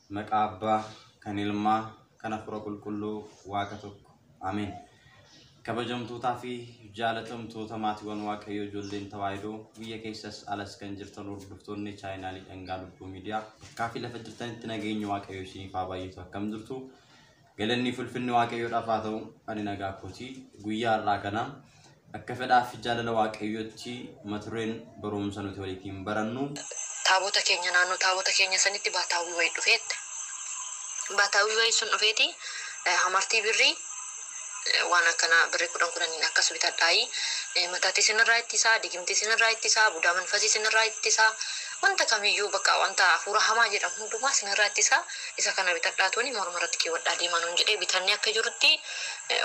Maqaa Abbaa, kan Ilmaa, kan Hafuura Qulqulluu Waaqa tokko. Ameen. Kabajamtootaa fi jaalatamtoota maatiiwwan Waaqayyoo ijoolleen Tawaahidoo biyya keessas alas kan jirtan hordoftoonni chaayinaalii Dhangaa Lubbuu Miidiyaa kaafi lafa jirtanitti nageenya Waaqayyoo isiniif haa baay'atu. Akkam jirtu? Galanni fulfinni Waaqayyoodhaaf haa ta'u. Ani nagaa kooti guyyaa irraa kana akka fedhaa fi jaalala Waaqayyootti matureen barumsa nuti waliin barannu. Taabota keenya naannoo taabota keenya sanitti baataawwii wayii dhufeetti. Baataawwii wayii sun dhufeeti hamartii birrii waan akkana birrii 10 akkas bitadhaayi. Mataatti sinirraa ittisaa, digimtii sinirraa ittisaa, budaa manfasii sinirraa ittisaa, wanta kamiyyuu bakka wanta hafuura hamaa jedhamu hundumaa sinirraa ittisaa. Isa kana bitadhaatuuni mormarratti keewwadhaa deemaa nuun jedhee bitannee akka jirutti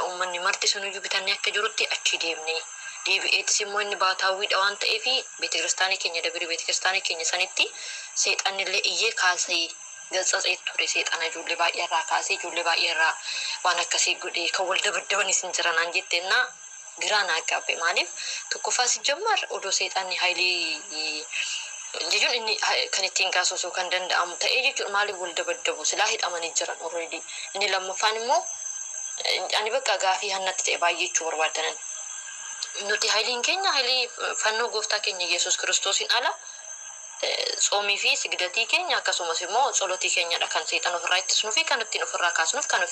uummanni marti sunuyyuu bitannee akka jirutti achi deemnee. DBA'tis immoo inni baataawwiidha waan ta'eef beetikiristaanii keenya dabirii beetikiristaanii keenya sanitti seexannillee iyyee kaasee galtsatee ture. Seexana ijoollee baay'ee irraa kaasee ijoollee baay'ee irraa waan akkasii godhee kan wal dabaddabanis hin jiranaan jetteenna giraan aggaabbe. Maaliif tokkoffaa si jammar odoo seexanni haylii jechuun inni kan ittiin kaasosoo kan danda'amu ta'ee jechuudha. Maaliif wal dabaddabu silaa hidhamanii jiran already. Inni lammaffaan immoo ani bakka gaafii hannatti ta'e baay'ee jechuu barbaadan. Nuti hailiin keenya hailii fannoo gooftaa keenya Yesuus Kiristoosin ala tsoomii fi sigdatii keenya akkasumas immoo tsolotii keenyadha kan seexan ofirraa ittisnuu fi kan ittiin ofirraa kaasnuuf kan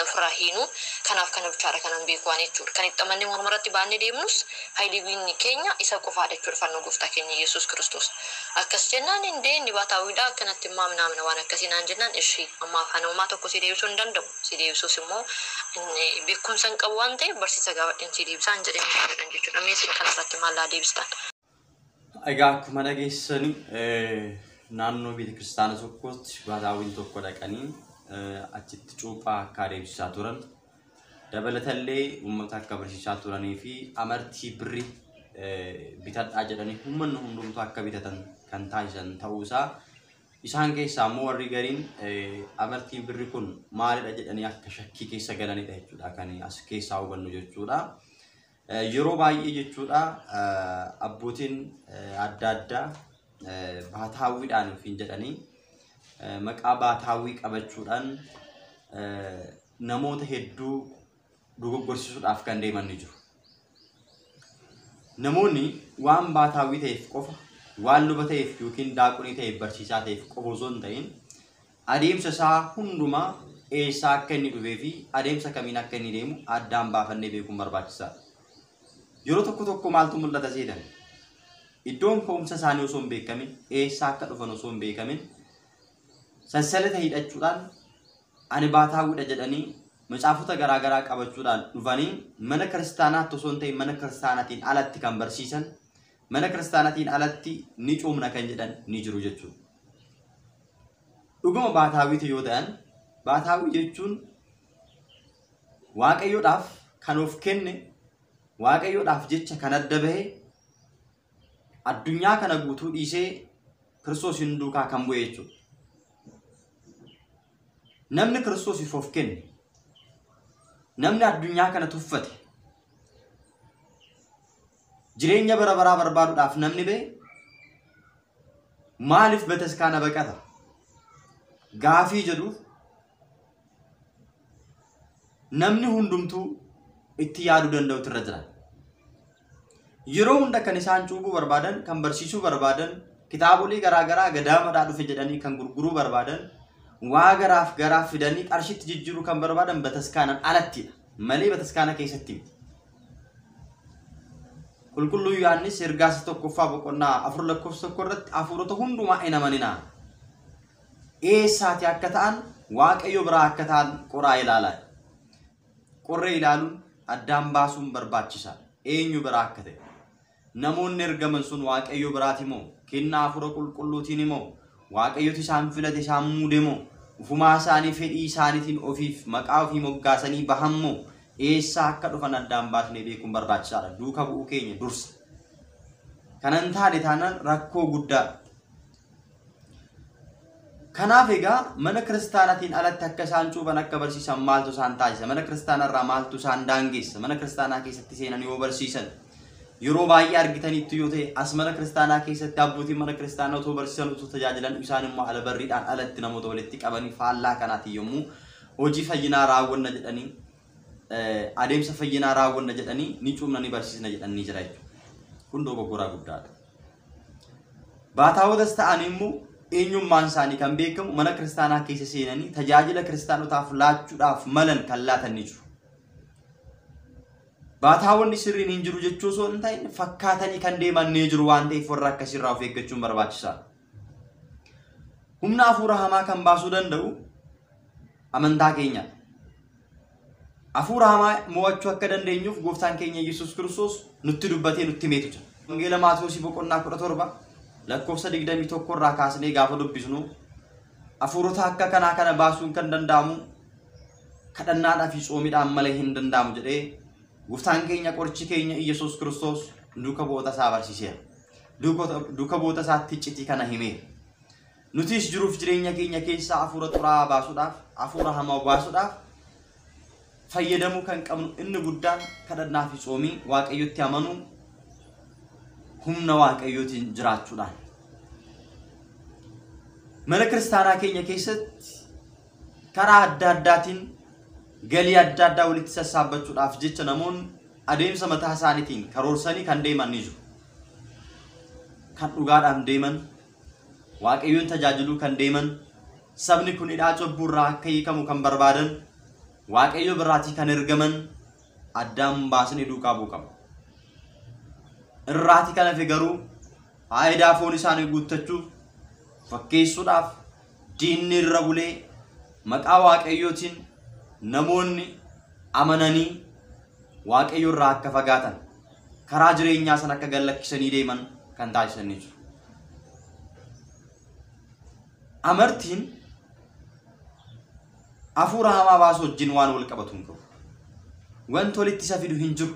ofirraa hiinu kanaaf kana bichaadha kanan beeku waan jechuudha. Kan itti amannee mormaratti baannee deemnus hailiin keenya isa qofaadha jechuudha fannoo gooftaa keenya Yesuus Kiristoos. Akkas jennaan indee inni baataawwiidha akkanatti maamnaamna waan akkasiinaan jennaan ishii amma afaan uumaa tokko si deebisuu hin danda'u. Si deebisuus immoo beekumsa hin qabu waan ta'eef barsiisa gaafadhaan si deebisaan jedhanii jechuudha. Meesin kanarratti maallaa deebistan. Egaa akkuma dhageessanii naannoo beetikiristaana tokkotti baataawwiin tokko dhaqanii achitti cuuphaa akka adeemsisaa turan dabalatallee uummata akka barsiisaa turanii fi amartii birrii bitadhaa jedhanii uummanni hundumtuu akka bitatan kan taasisan ta'uusaa isaan keessaa immoo warri gariin amartiin birrii kun maalidha jedhanii akka shakkii keessa galanidha jechuudha kan as keessaa hubannu jechuudha. Yeroo baay'ee jechuudha abbootiin adda addaa baataawwiidhaan ofiin jedhanii maqaa baataawwii qabachuudhaan namoota hedduu dogoggorsiisuudhaaf kan deeman ni jiru. Namoonni waan baataawwii ta'eef qofa waan luba ta'eef yookiin daaqonii ta'eef barsiisaa ta'eef qofa osoo hin ta'in adeemsa isaa hundumaa eessaa akka inni dhufee fi adeemsa kamiin akka inni deemu addaan baafannee beekuun barbaachisaadha. Yeroo tokko maaltu mul'ata seetan iddoon ka'umsa isaanii osoo hin beekamin eessaa akka dhufan osoo hin beekamin sansalata hidhachuudhaan ani baataawwiidha jedhanii macaafota garaagaraa qabachuudhaan dhufanii mana kiristaanaatti osoo hin ta'in mana kiristaanaatiin alatti kan barsiisan mana kiristaanaatiin alatti ni cuumna kan jedhan ni jiru jechuudha. Dhuguma baataawwiitu yoo ta'an baataawwii jechuun Waaqayyoodhaaf kan of kenne Waaqayyoodhaaf jecha kan adda bahe addunyaa kana guutuu dhiisee Kiristoosiin duukaa kan bu'e jechuudha. Namni Kiristoosiif of kenne namni addunyaa kana tuffate jireenya bara baraa barbaaduudhaaf namni bahe maaliif bataskaana baqata gaafii jedhuuf namni hundumtuu itti yaaduu danda'utu irra jira. Yeroo hunda kan isaan cuubuu barbaadan kan barsiisuu barbaadan kitaabolee garaagaraa gadaamaadhaa dhufe jedhanii kan gurguruu barbaadan waa garaaf fidanii qarshitti jijjiiruu kan barbaadan bataskaanan alattidha malee bataskaana keessatti miti. Qulqulluu Yohaannis ergaasa tokkoffaa boqonnaa 4 lakkoofsa 1 irratti hafuurota hundumaa hin amaninaa eessaati akka ta'an Waaqayyo biraa akka ta'an qoraa ilaalaa. Qorree ilaaluun addaan baasuun barbaachisaadha. Eenyu biraa akka ta'e namoonni ergaman sun Waaqayyo biraati moo kennaa hafuura qulqulluutiin moo Waaqayyooti isaan filate isaan muude moo ufumaa isaanii fedhii isaaniitiin ofiif maqaa ofii moggaasanii bahan moo eessaa akka dhufan addaan baasnee beekuun barbaachisaadha. Duuka bu'uu keenya dursa. Kanan taane taanaan rakkoo guddaadha. Kanaaf egaa mana kiristaanaatiin alatti akka isaan cuuban akka barsiisan maaltu isaan taasisa? Mana kiristaanarraa maaltu isaan daangeessa? Mana kiristaanaa keessatti seenan yoo barsiisan yeroo baay'ee argitanitti yoo ta'e as mana kiristaanaa keessatti abbootiin mana kiristaanaa otoo barsiisan otoo tajaajilan isaan immoo ala barriidhaan alatti namoota walitti qabanii faallaa kanaatiin yommuu hojii fayyinaa raawwanna jedhanii adeemsa fayyinaa raawwanna jedhanii ni cuumna ni barsiisna jedhanii jira jechuudha. Kun dogoggoraa guddaadha. Baataawotas ta'an immoo eenyummaan isaanii kan beekamu mana kiristaanaa keessa seenanii tajaajila kiristaanotaaf laachuudhaaf malan kan laatan ni jiru. Baataawonni sirriin hin jiru jechuu osoo hin ta'in fakkaatanii kan deeman ni jiru waan ta'eef warra akkasirraa of eeggachuun barbaachisaadha. Humna hafuura hamaa kan baasuu danda'u amantaa keenya. Hafuura hamaa mo'achuu akka dandeenyuuf gooftaan keenya Yesuus Kiristoos nutti dubbatee nutti himeetu jira. Wangeela Maatewos boqonnaa 17 lakkoofsa 21 irraa kaasnee gaafa dubbisnu hafuurota akka kanaa kana baasuun kan danda'amu kadhannaadhaa fi soomiidhaan malee hin danda'amu jedhee gooftaan keenya qorichi keenya Yesuus Kiristoos duuka bu'oota isaa barsiiseera. Duuka bu'oota isaatti iccitii kana himeera. Nutis jiruuf jireenya keenya keessaa hafuura xuraa'aa baasuudhaaf, hafuura hamaa baasuudhaaf fayyadamuu kan qabnu inni guddaan kadhannaa fi soomii Waaqayyotti amanuu humna Waaqayyootiin jiraachuudhaan. Mana kiristaanaa keenya keessatti karaa adda addaatiin galii adda addaa walitti sassaabachuudhaaf jecha namoonni adeemsa mataa isaaniitiin karoorsanii kan deeman ni jiru. Kan dhugaadhaan deeman, Waaqayyoon tajaajiluu kan deeman, sabni kun hidhaa cubbuurraa akka hiikamu kan barbaadan, Waaqayyo biraatii kan ergaman addaan baasanii duukaa bu'uu qabu. Irraatii kana fi garuu faayidaa foon isaanii guuttachuuf fakkeessuudhaaf diinni irra bulee maqaa Waaqayyootiin namoonni amananii Waaqayyo irraa akka fagaatan karaa jireenyaa sana akka gallakkisanii deeman kan taasisanii jiru. Amartiin hafuura hamaa baasuu wajjin waan wal qabatu hin qabu. Wanti walitti isa fidu hin jiru.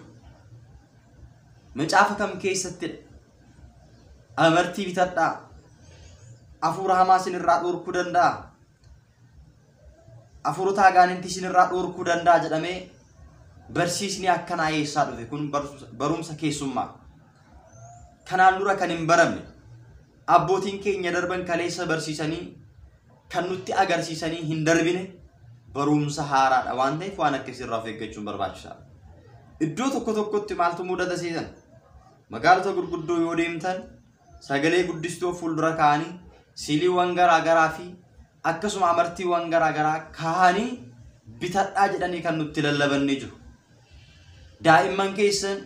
Macaafa kam keessattidha? Amartii bitadhaa hafuura hamaa isinirraa dhorkuu danda'a. Hafuurota agaanintii isinirraa dhorkuu danda'a jedhamee barsiisni akkanaa eessaa dhufe kun barumsa keessummaa. Kanaan dura kan hin baramne abbootiin keenya darban kaleessa barsiisanii kan nutti agarsiisanii hin darbine barumsa haaraadha waan ta'eef waan akkasirraa of eeggachuun barbaachisaadha. Iddoo tokko tokkotti maaltu mudata seetan? Magaalota gurguddoo yoo deemtan sagalee guddistuu fuuldura kaa'anii siiliiwwan garaa garaa fi akkasuma amartiiwwan garaa garaa kaa'anii bitadhaa jedhanii kan nutti lallabanni jiru. Daa'imman keessan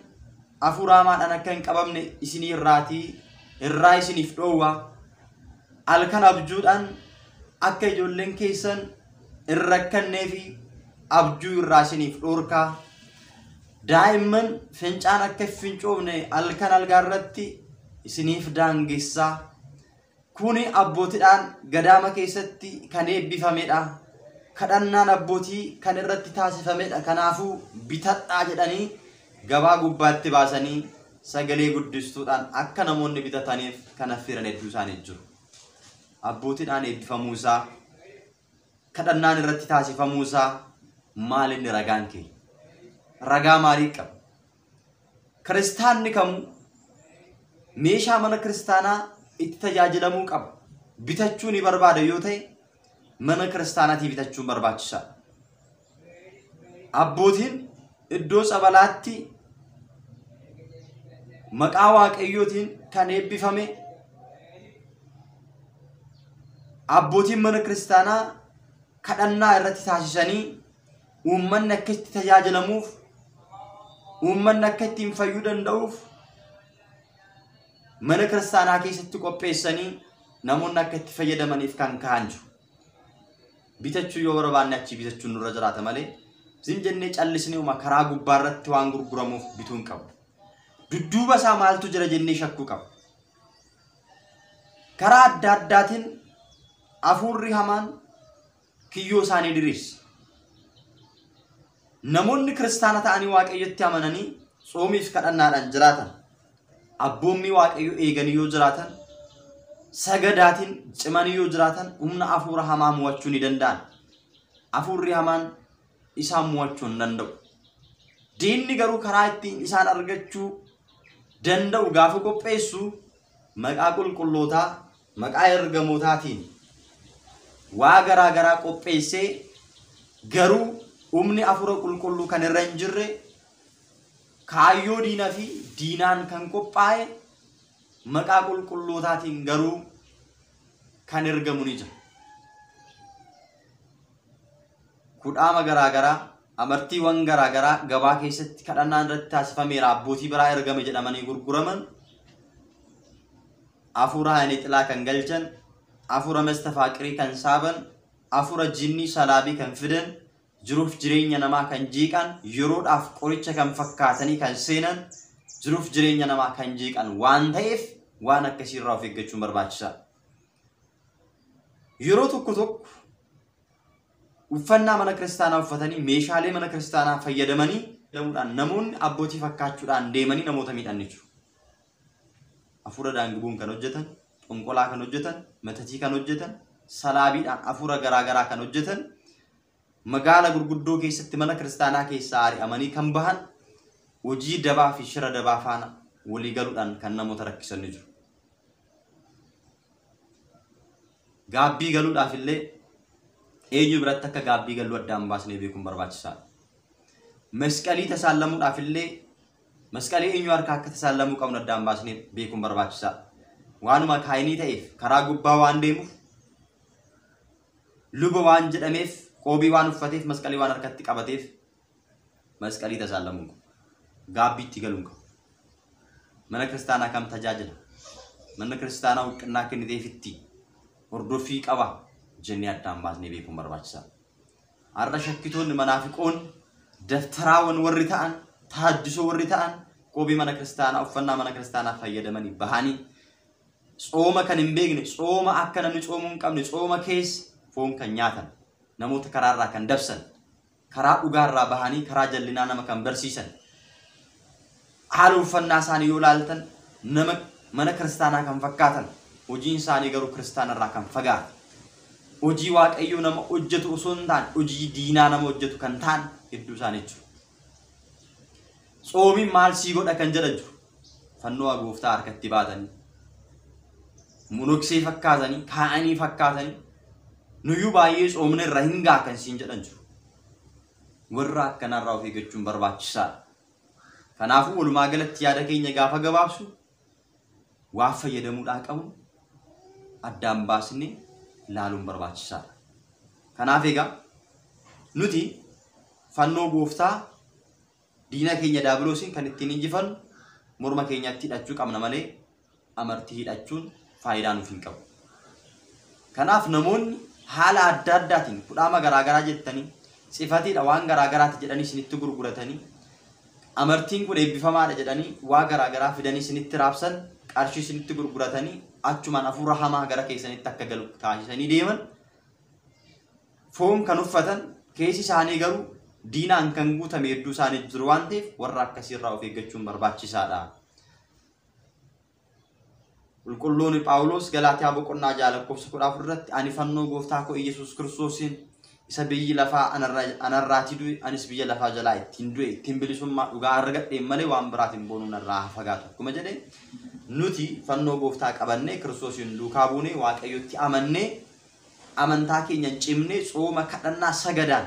hafuura hamaadhaan akka hin qabamne isinii irraa isiniif dhoowwaa. Halkan abjuudhaan akka ijoolleen keessan hin rakkannee fi abjuu irraa isiniif dhorkaa. Daa'imman fincaan akka fincoofne halkan algaa irratti isiniif daangessaa. Kuni abbootiidhaan gadaama keessatti kan eebbifamedha. Kadhannaan abbootii kan irratti taasifamedha. Kanaafuu bitadhaa jedhanii gabaa gubbaatti baasanii sagalee guddistuudhaan akka namoonni bitataniif kan affeeran hedduu isaanii jiru. Abbootiidhaan eebbifamuu isaa, kadhannaan irratti taasifamuu isaa maal inni ragaan kee? Ragaa maalii qaba? Kiristaanni kamuu meeshaa mana kiristaanaa itti tajaajilamuu qaba. Bitachuu ni barbaada yoo ta'e mana kiristaanaatii bitachuun barbaachisaadha. Abbootiin iddoo sabalaatti maqaa Waaqayyootiin kan eebbifame abbootiin mana kiristaanaa kadhannaa irratti taasisanii uummanni akka itti tajaajilamuuf, uummanni akka ittiin fayyuu danda'uuf mana kiristaanaa keessatti qopheessanii namoonni akka itti fayyadamaniif kan kaa'an jiru. Bitachuu yoo barbaanne achi bitachuun nurra jiraata malee zim jennee callisnee karaa gubbaa irratti waan gurguramuuf bituun qabu. Dudduuba isaa maaltu jira jennee shakkuu qabu. Karaa adda addaatiin hafuurri hamaan kiyyoo isaanii diriirsa. Namoonni kiristaana ta'anii Waaqayyotti amananii soomiif kadhannaadhaan jiraatan, abboommii Waaqayyo eeganii yoo jiraatan, sagadaatiin cimanii yoo jiraatan humna hafuura hamaa mo'achuu ni danda'an. Hafuurri hamaan isaan mo'achuu hin danda'u. Diinni garuu karaa ittiin isaan argachuu danda'u gaafa qopheessu maqaa qulqullootaa maqaa ergamootaatiin waa garaa garaa qopheessee garuu humni afura qulqulluu kan irra hin jirre kaayyoo diinaa fi diinaan kan qophaa'e maqaa qulqullootaatiin garuu kan ergamu ni jira. Kudhaama garaa garaa amartiiwwan garaa garaa gabaa keessatti kadhannaan irratti taasifameera abbootii biraa ergame jedhamanii gurguraman afura hanixilaa kan galchan afura mastafaaqirii kan saaban afura jinnii salaabii kan fidan jiruuf jireenya namaa kan jeeqan yeroodhaaf qoricha kan fakkaatanii kan seenan jiruuf jireenya namaa kan jeeqan waan ta'eef waan akkasii irraa of eeggachuun barbaachisaadha. Yeroo tokko tokko uffannaa mana kiristaanaa uffatanii meeshaalee mana kiristaanaa fayyadamanii deemuudhaan namoonni abbootii fakkaachuudhaan deemanii namoota miidhan jechuudha. Afura daangibuun kan hojjetan, xonqolaa kan hojjetan, matatii kan hojjetan, salaabiidhaan afura garaa garaa kan hojjetan, magaala gurguddoo keessatti mana kiristaanaa keessaa ari'amanii kan bahan, hojii dabaa fi shira dabaa faana walii galuudhaan kan namoota rakkisan ni jiru. Gaabbii galuudhaaf illee eenyu biratti akka gaabbii galuu addaan baasnee beekuun barbaachisaadha. Masqalii tasaallamuudhaaf illee masqalii eenyu harkaa akka tasaallamuu qabnu addaan baasnee beekuun barbaachisaadha. Waanuma kaayinii ta'eef karaa gubbaa waan deemuuf luba waan jedhameef qoobii waan uffateef masqalii waan harkatti qabateef masqalii tasaallamuu qabu. Gaabbiitti galuu qabu. Mana kiristaanaa kam tajaajila? Mana kiristaanaa huqqannaa kenniteefitti hordoffii qaba jennee addaan baasnee beekuun barbaachisaadha. Har'a shakkitoonni manaafiqoon daftaraawwan warri ta'an taajjisoo warri ta'an qoobii mana kiristaanaa uffannaa mana kiristaanaa fayyadamanii bahanii tsooma kan hin beekne tsooma akka namni tsoomuu hin qabne tsooma keessa foon kan nyaatan namoota karaarraa kan dabsan karaa dhugaarraa bahanii karaa jallinaa nama kan barsiisan haala uffannaa isaanii yoo ilaaltan nama mana kiristaanaa kan fakkaatan hojiin isaanii garuu kiristaanarraa kan fagaate hojii waaqayyoo nama hojjetu osoo hin taane hojii diinaa nama hojjetu kan ta'an hedduu isaanii jechuudha. Tsoomiin maal sii godha kan jedhan jiru fannoo gooftaa harkatti baatanii munoksee fakkaatanii kaa'anii fakkaatanii nuyyuu baay'ee tsoomna irra hin gaa kan siin jedhan jiru. Warra akkanarraa of eeggachuun barbaachisaadha. Kanaafuu walumaa galatti yaada keenya gaafa gabaabsu waa fayyadamuudhaa qabnu addaan baasnee ilaaluun barbaachisaadha. Kanaaf egaa nuti fannoo gooftaa diina keenya daabiloosiin kan ittiin injifannu morma keenyatti hidhachuu qabna malee amartii hidhachuun faayidaa nuuf hin qabu. Kanaaf namoonni haala adda addaatiin kudhaama garaa garaa jettanii sifatiidha waan garaa garaatti jedhanii isinitti gurguratanii amartiin kun eebbifamaadha jedhanii waa garaa garaa fidanii isinitti raabsan qarshii isinitti gurguratanii achumaan hafuura hamaa gara keessanitti akka galu taasisanii deeman foon kan uffatan keessi isaanii garuu diinaan kan guutame hedduu isaanii jiru waan ta'eef warra akkasiirraa of eeggachuun barbaachisaadha. Qulqulluun Phaawulos Galaatiyaa boqonnaa 6:14 irratti ani fannoo gooftaa koo Yesuus Kiristoosiin isa biyyi lafaa anarraatii du'e anis biyya lafaa jalaa ittiin du'e ittiin bilisummaa dhugaa argadhe malee waan biraatiin boonuun irraa fagaatu. Akkuma jedhe nuti fannoo gooftaa qabannee Kiristoosiin duukaa buunee waaqayyotti amannee amantaa keenya cimnee tsooma kadhannaa sagadaan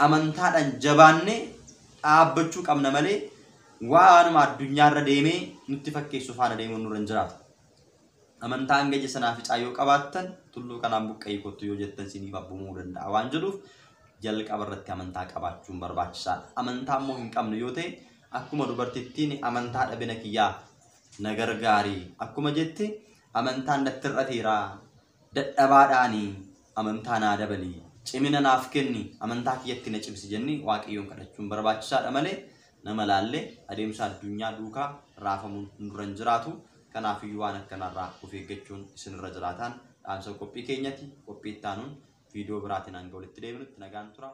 amantaadhaan jabaannee dhaabbachuu qabna malee waanuma addunyaarra deemee nutti fakkeessu faana deemuun nurra hin jiraatu. Amantaan gajja sanaaf caayoo qabaattan tulluu kanaan buqqa'ii kottu yoo jettan siniif abbumuu danda'a waan jedhuuf jalqaba irratti amantaa qabaachuun barbaachisaadha. Amantaa immoo hin qabne yoo ta'e akkuma dubartittiin amantaa dhabina kiyyaa na gargaarii akkuma jette amantaan natti hir'ateera dadhabaadhaanii amantaa naa dabalii cimina naaf kenni amantaa kiyyatti na cimsi jenni waaqayyoon kadhachuun barbaachisaadha malee nama laallee adeemsa addunyaa duukaa raafamuun nurra hin jiraatu. Kanaafuu waan akkanarraa of eeggachuun isinirra jiraataan dhaamsa qophii keenyatti qophii itti aanuun viidiyoo biraatiin hanga walitti deebinutti nagaan tura.